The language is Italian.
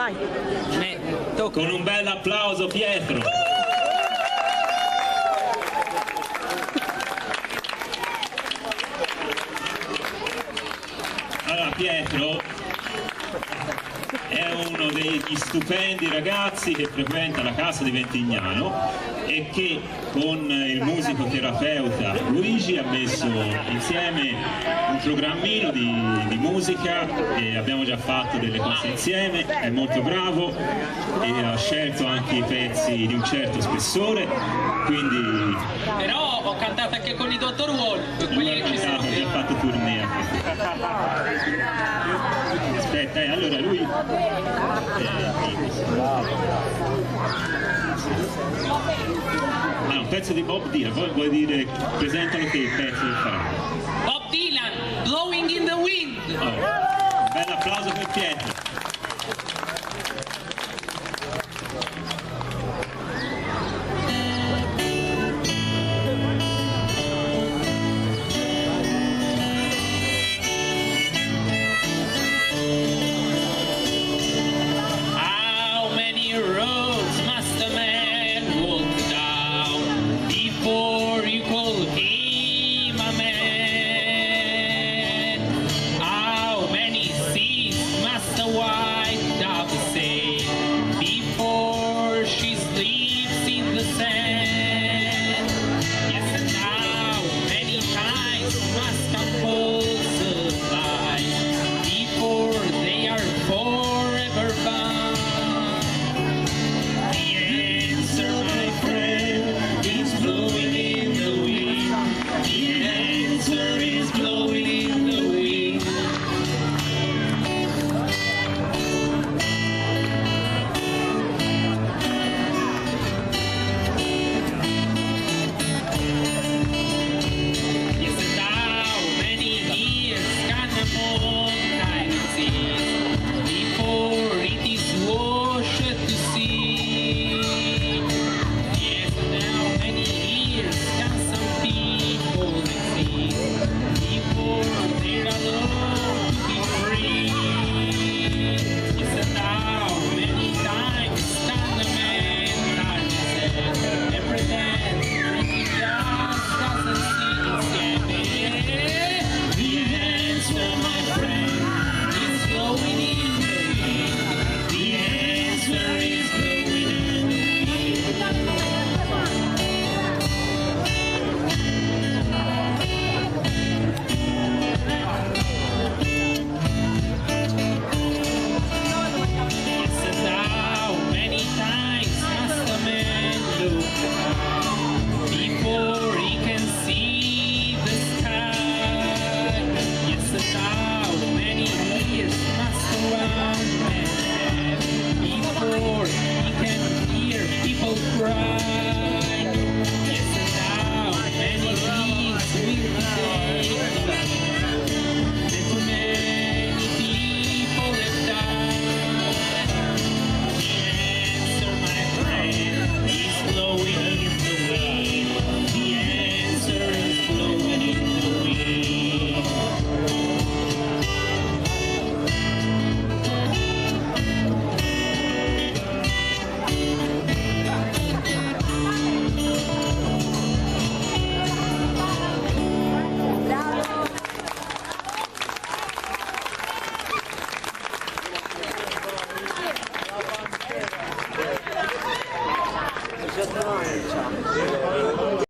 Vai. Con un bel applauso Pietro. Allora Pietro è uno degli stupendi ragazzi che frequenta la casa di Ventignano e che con il musicoterapeuta Luigi ha messo insieme un programmino di musica e abbiamo già fatto delle cose insieme, è molto bravo e ha scelto anche i pezzi di un certo spessore, quindi... Però ho cantato anche con i Dottor Wall, quelli che ci sono. Ha fatto tournée anche. Aspetta, allora lui... un pezzo di Bob Dylan, poi vuoi dire, presentalo te il pezzo che farà. Bob Dylan, Blowing in the Wind. Un bel applauso per Pietro. Just